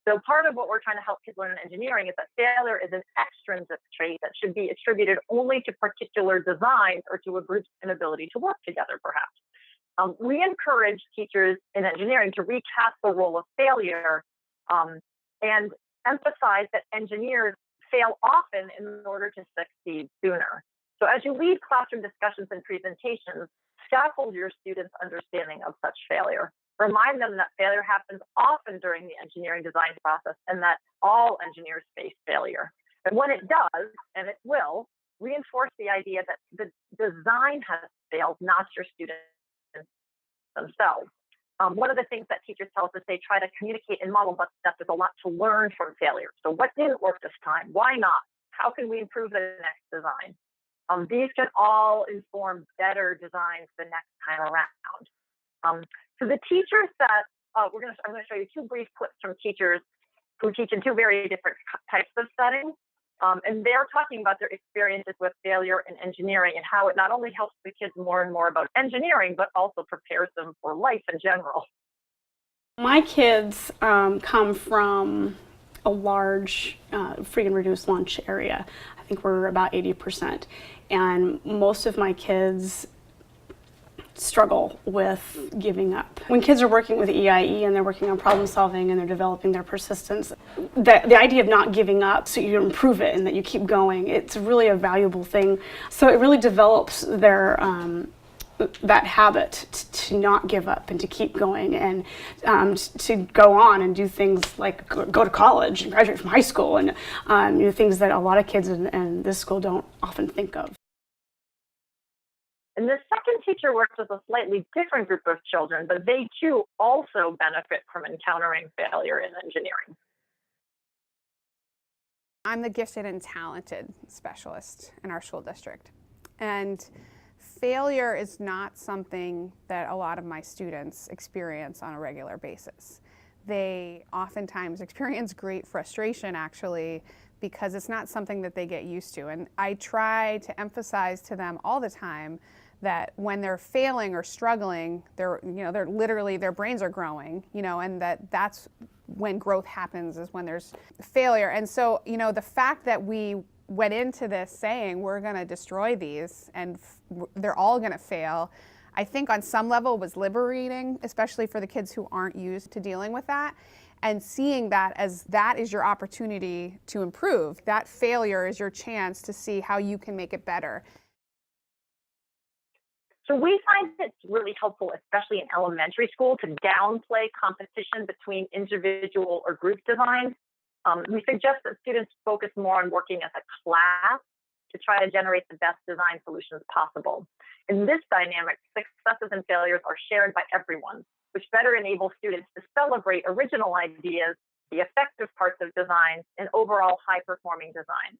So part of what we're trying to help kids learn in engineering is that failure is an extrinsic trait that should be attributed only to particular designs or to a group's inability to work together, perhaps. We encourage teachers in engineering to recast the role of failure and emphasize that engineers fail often in order to succeed sooner. So as you lead classroom discussions and presentations, scaffold your students' understanding of such failure. Remind them that failure happens often during the engineering design process and that all engineers face failure. And when it does, and it will, reinforce the idea that the design has failed, not your students themselves. One of the things that teachers tell us is they try to communicate and model, but that there's a lot to learn from failure. So what didn't work this time? Why not? How can we improve the next design? These can all inform better designs the next time around. So the teachers that I'm going to show you two brief clips from teachers who teach in two very different types of settings. And they're talking about their experiences with failure in engineering and how it not only helps the kids more and more about engineering, but also prepares them for life in general. My kids come from a large free and reduced lunch area. I think we're about 80%. And most of my kids struggle with giving up. When kids are working with EIE and they're working on problem solving and they're developing their persistence, the idea of not giving up so you improve it and that you keep going, it's really a valuable thing. So it really develops their that habit to not give up and to keep going and to go on and do things like go to college and graduate from high school and things that a lot of kids in this school don't often think of. And the second teacher works with a slightly different group of children, but they too also benefit from encountering failure in engineering. I'm the gifted and talented specialist in our school district. And failure is not something that a lot of my students experience on a regular basis. they oftentimes experience great frustration actually, because it's not something that they get used to. And I try to emphasize to them all the time that when they're failing or struggling, they're literally, their brains are growing, and that's when growth happens, is when there's failure. And so, the fact that we went into this saying we're going to destroy these and they're all going to fail, I think on some level was liberating, especially for the kids who aren't used to dealing with that. And seeing that as that is your opportunity to improve. That failure is your chance to see how you can make it better. So we find it's really helpful, especially in elementary school, to downplay competition between individual or group designs. We suggest that students focus more on working as a class to try to generate the best design solutions possible. In this dynamic, successes and failures are shared by everyone, which better enables students to celebrate original ideas, the effective parts of designs, and overall high-performing design.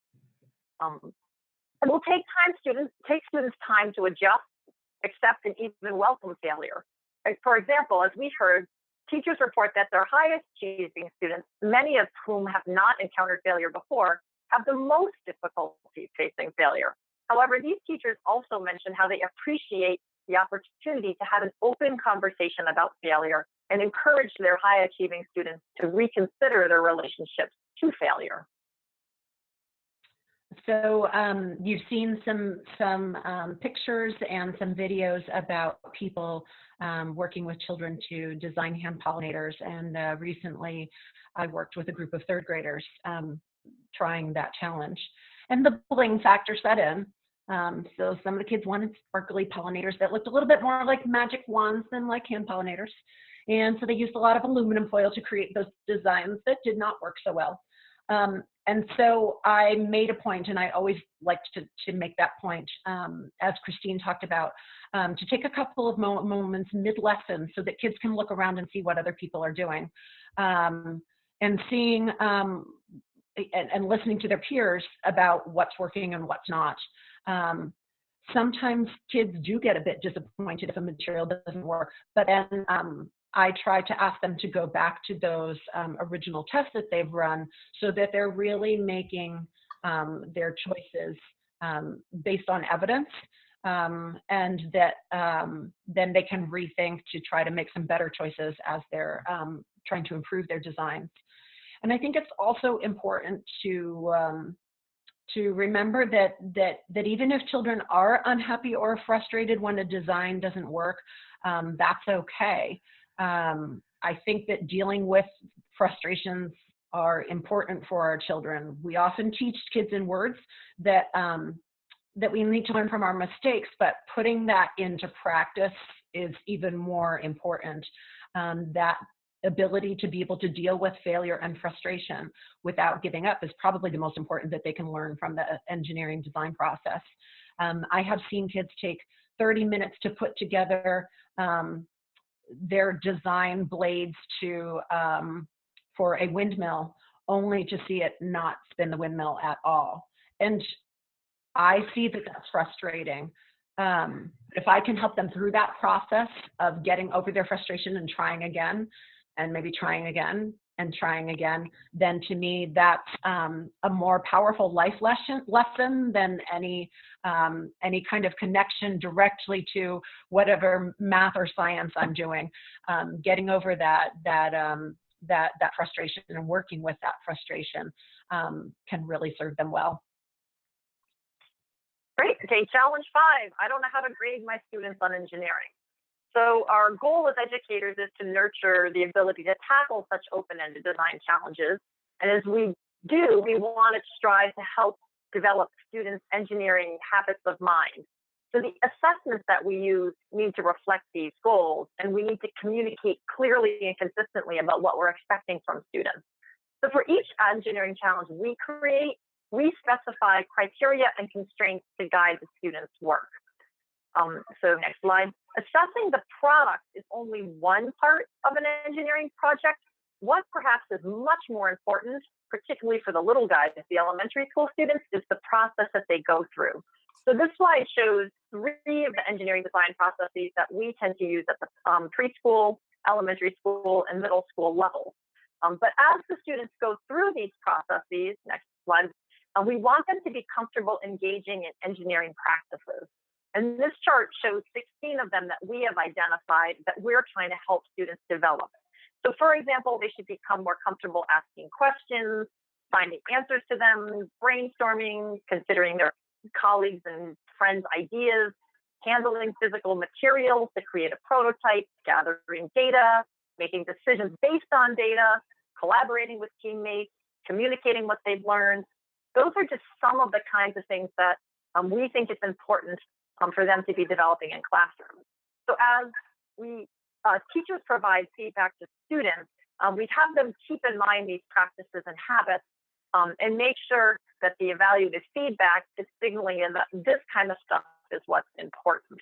It will take students time to adjust, accept, and even welcome failure. For example, as we heard, teachers report that their highest achieving students, many of whom have not encountered failure before, have the most difficulty facing failure. However, these teachers also mention how they appreciate the opportunity to have an open conversation about failure and encourage their high achieving students to reconsider their relationships to failure. So you've seen some pictures and some videos about people working with children to design hand pollinators. And recently I worked with a group of third graders trying that challenge. And the bullying factor set in. So some of the kids wanted sparkly pollinators that looked a little bit more like magic wands than like hand pollinators. And so they used a lot of aluminum foil to create those designs that did not work so well. And so I made a point, and I always like to make that point, as Christine talked about, to take a couple of moments mid-lesson so that kids can look around and see what other people are doing, and seeing and listening to their peers about what's working and what's not. Sometimes kids do get a bit disappointed if a material doesn't work, but then I try to ask them to go back to those original tests that they've run so that they're really making their choices based on evidence, and that then they can rethink to try to make some better choices as they're trying to improve their designs. And I think it's also important to remember that even if children are unhappy or frustrated when a design doesn't work, that's okay. I think that dealing with frustrations are important for our children. We often teach kids in words that we need to learn from our mistakes, but putting that into practice is even more important. That ability to be able to deal with failure and frustration without giving up is probably the most important that they can learn from the engineering design process. I have seen kids take 30 minutes to put together their design blades for a windmill, only to see it not spin the windmill at all. And I see that that's frustrating. If I can help them through that process of getting over their frustration and trying again, and maybe trying again and trying again, then to me that's a more powerful life lesson than any kind of connection directly to whatever math or science I'm doing. Getting over that frustration and working with that frustration can really serve them well. Great. Okay, challenge 5. I don't know how to grade my students on engineering. So our goal as educators is to nurture the ability to tackle such open-ended design challenges. And as we do, we want to strive to help develop students' engineering habits of mind. So the assessments that we use need to reflect these goals, and we need to communicate clearly and consistently about what we're expecting from students. So for each engineering challenge we create, we specify criteria and constraints to guide the students' work. So next slide. Assessing the product is only one part of an engineering project. What perhaps is much more important, particularly for the little guys, the elementary school students, is the process that they go through. So this slide shows 3 of the engineering design processes that we tend to use at the preschool, elementary school and middle school levels. But as the students go through these processes, next slide, we want them to be comfortable engaging in engineering practices. And this chart shows 16 of them that we have identified that we're trying to help students develop. So for example, they should become more comfortable asking questions, finding answers to them, brainstorming, considering their colleagues and friends' ideas, handling physical materials to create a prototype, gathering data, making decisions based on data, collaborating with teammates, communicating what they've learned. Those are just some of the kinds of things that we think it's important for them to be developing in classrooms. So as we teachers provide feedback to students, we have them keep in mind these practices and habits and make sure that the evaluative feedback is signaling that this kind of stuff is what's important.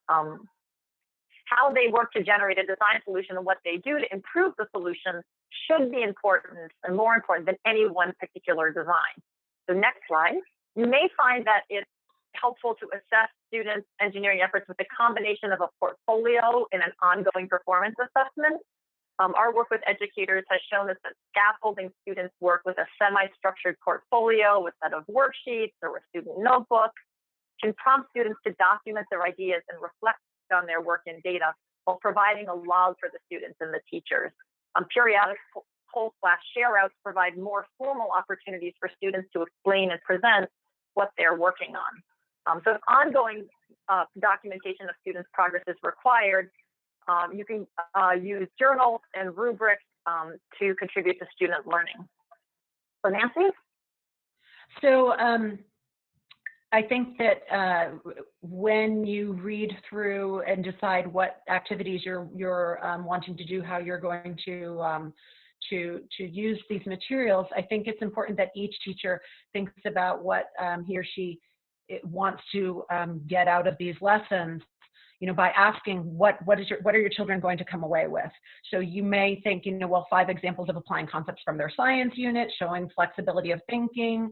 How they work to generate a design solution and what they do to improve the solution should be important and more important than any one particular design. So next slide. You may find that it's helpful to assess students' engineering efforts with a combination of a portfolio and an ongoing performance assessment. Our work with educators has shown us that scaffolding students' work with a semi-structured portfolio, a set of worksheets, or a student notebook can prompt students to document their ideas and reflect on their work and data while providing a log for the students and the teachers. Periodic poll/share-outs provide more formal opportunities for students to explain and present what they're working on. So if ongoing documentation of students' progress is required, you can use journals and rubrics to contribute to student learning. So Nancy? So I think that when you read through and decide what activities you're wanting to do, how you're going to use these materials, I think it's important that each teacher thinks about what he or she wants to get out of these lessons, by asking what are your children going to come away with. So you may think, well, 5 examples of applying concepts from their science unit, showing flexibility of thinking,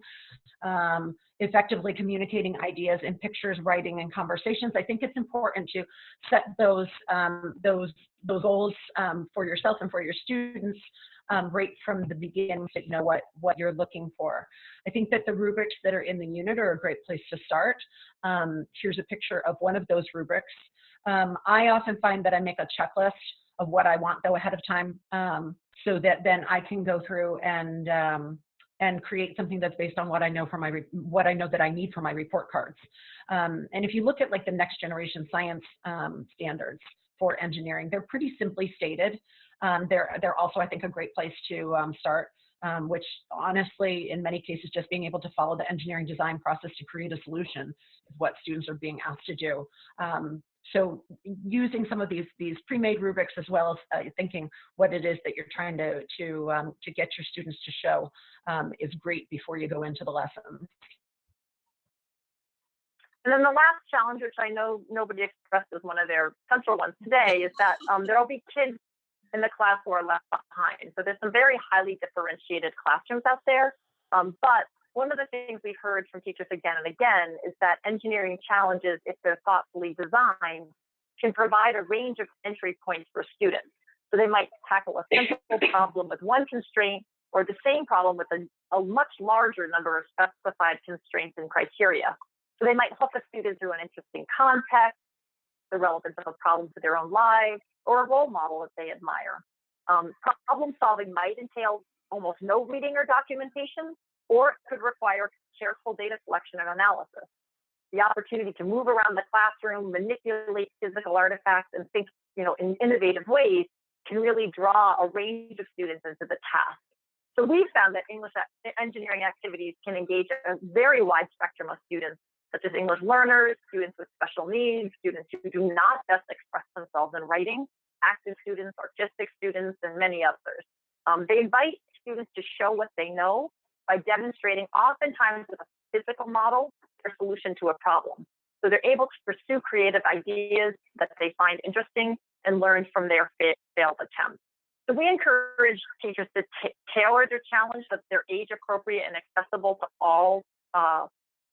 effectively communicating ideas in pictures, writing, and conversations. I think it's important to set those goals for yourself and for your students right from the beginning, so you know what you're looking for. I think that the rubrics that are in the unit are a great place to start. Here's a picture of one of those rubrics. I often find that I make a checklist of what I want though ahead of time, so that then I can go through and create something that's based on what I know for what I know that I need for my report cards. And if you look at like the next generation science standards for engineering, they're pretty simply stated. They're also, I think, a great place to start, which honestly, in many cases, just being able to follow the engineering design process to create a solution is what students are being asked to do. So using some of these pre-made rubrics, as well as thinking what it is that you're trying to get your students to show is great before you go into the lesson. And then the last challenge, which I know nobody expressed as one of their central ones today, is that there will be kids in the class who are left behind. So there's some very highly differentiated classrooms out there. But one of the things we've heard from teachers again and again is that engineering challenges, if they're thoughtfully designed, can provide a range of entry points for students. So they might tackle a simple problem with one constraint, or the same problem with a much larger number of specified constraints and criteria. So they might help a student through an interesting context, the relevance of a problem to their own lives, or a role model that they admire. Problem solving might entail almost no reading or documentation, or it could require careful data collection and analysis. The opportunity to move around the classroom, manipulate physical artifacts, and think in innovative ways can really draw a range of students into the task. So we found that English engineering activities can engage a very wide spectrum of students, such as English learners, students with special needs, students who do not best express themselves in writing, active students, artistic students, and many others. They invite students to show what they know by demonstrating, oftentimes with a physical model, their solution to a problem. So they're able to pursue creative ideas that they find interesting and learn from their failed attempts. So we encourage teachers to tailor their challenge so that they're age appropriate and accessible to all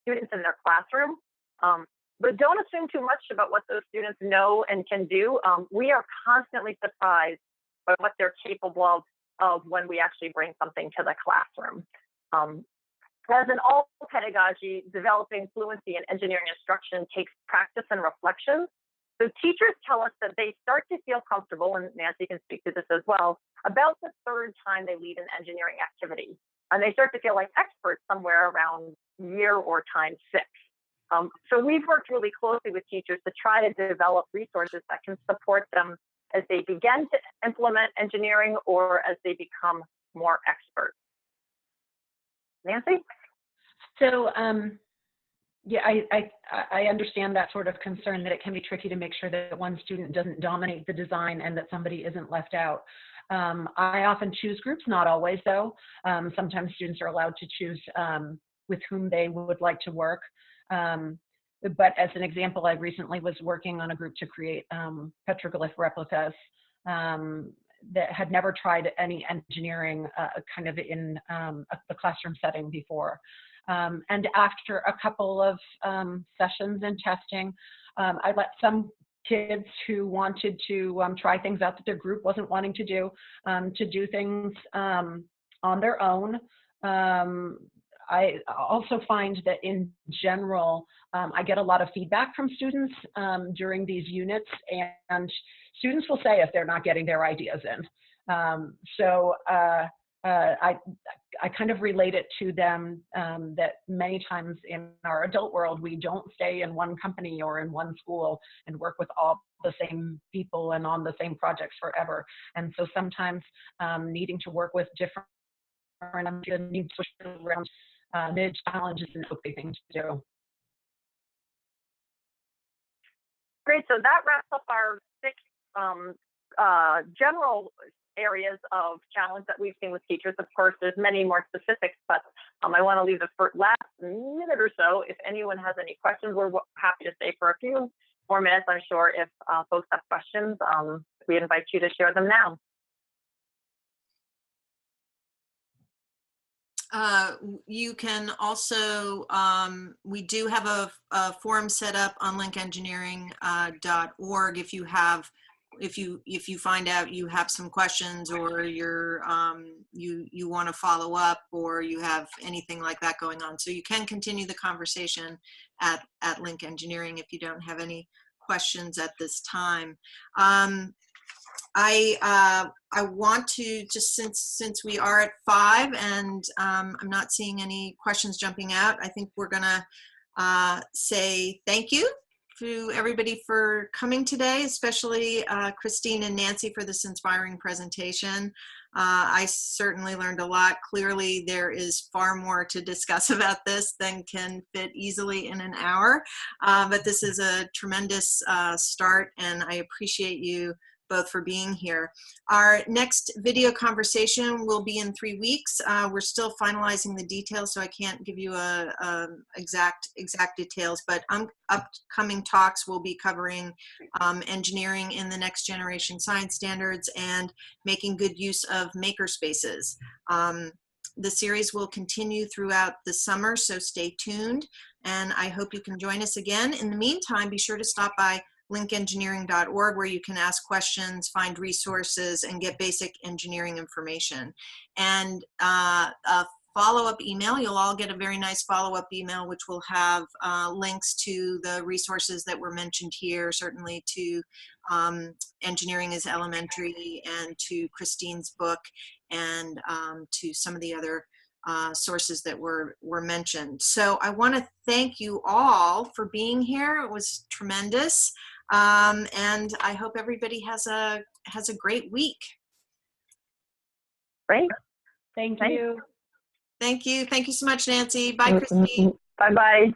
students in their classroom. But don't assume too much about what those students know and can do. We are constantly surprised by what they're capable of when we actually bring something to the classroom. As in all pedagogy, developing fluency in engineering instruction takes practice and reflection. So teachers tell us that they start to feel comfortable, and Nancy can speak to this as well, about the third time they lead an engineering activity. And they start to feel like experts somewhere around year or time 6. So we've worked really closely with teachers to try to develop resources that can support them as they begin to implement engineering or as they become more expert. Nancy? So, yeah, I understand that sort of concern that it can be tricky to make sure that one student doesn't dominate the design and that somebody isn't left out. I often choose groups, not always though. Sometimes students are allowed to choose with whom they would like to work. But as an example, I recently was working on a group to create petroglyph replicas that had never tried any engineering kind of in a classroom setting before. And after a couple of sessions and testing, I let some kids who wanted to try things out that their group wasn't wanting to do things on their own. I also find that in general, I get a lot of feedback from students during these units, and students will say if they're not getting their ideas in. I kind of relate it to them that many times in our adult world, we don't stay in one company or in one school and work with all the same people and on the same projects forever. And so sometimes needing to work with different needs to switch around mid-challenge is an okay thing to do. Great, so that wraps up our 6 general areas of challenge that we've seen with teachers. Of course, there's many more specifics, but I want to leave the last minute or so. If anyone has any questions, we're happy to stay for a few more minutes. I'm sure if folks have questions, we invite you to share them now. You can also, we do have a forum set up on LinkEngineering.org if you find out you have some questions or you want to follow up or you have anything like that going on. So you can continue the conversation at Link Engineering if you don't have any questions at this time. I want to just, since we are at 5 and I'm not seeing any questions jumping out, I think we're gonna say thank you to everybody for coming today, especially Christine and Nancy for this inspiring presentation. I certainly learned a lot. Clearly, there is far more to discuss about this than can fit easily in an hour, but this is a tremendous start, and I appreciate you both for being here. Our next video conversation will be in 3 weeks. We're still finalizing the details, so I can't give you exact details, but upcoming talks will be covering engineering in the next generation science standards and making good use of maker spaces. The series will continue throughout the summer, so stay tuned, and I hope you can join us again. In the meantime, be sure to stop by LinkEngineering.org, where you can ask questions, find resources, and get basic engineering information. And a follow-up email, you'll all get a very nice follow-up email, which will have links to the resources that were mentioned here, certainly to Engineering is Elementary and to Christine's book and to some of the other sources that were mentioned. So I want to thank you all for being here. It was tremendous. And I hope everybody has a great week. Great. Thank you. Thank you. Thank you so much, Nancy. Bye, Christine. Bye-bye.